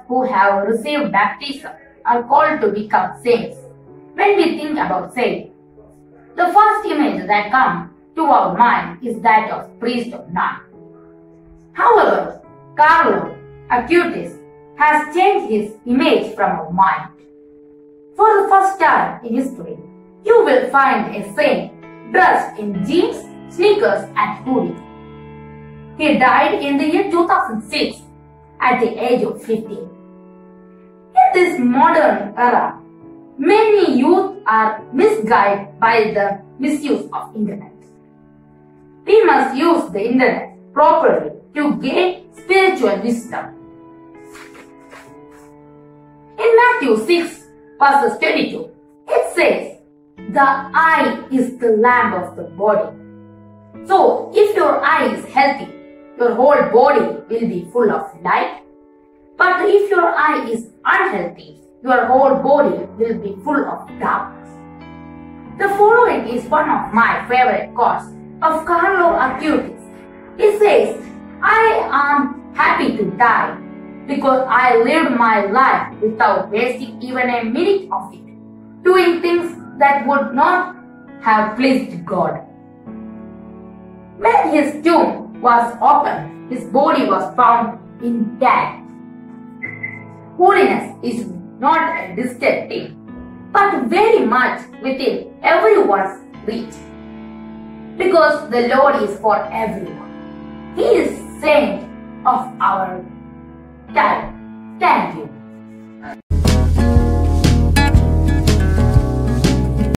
who have received baptism are called to become saints. When we think about saints, the first image that comes to our mind is that of priest or nun. However, Carlo Acutis has changed his image from our mind. For the first time in history, you will find a saint dressed in jeans, sneakers and hoodie. He died in the year 2006 at the age of 15. In this modern era, many youth are misguided by the misuse of internet. We must use the internet properly to gain spiritual wisdom. In Matthew 6 verses 22, it says, "The eye is the lamp of the body." So, if your eye is healthy, your whole body will be full of light. But if your eye is unhealthy, your whole body will be full of darkness. The following is one of my favorite quotes of Carlo Acutis. He says, "I am happy to die because I lived my life without wasting even a minute of it, doing things that would not have pleased God." When his tomb was opened, his body was found intact. Holiness is not a distant thing, but very much within everyone's reach. Because the Lord is for everyone. He is saint of our time. Thank you.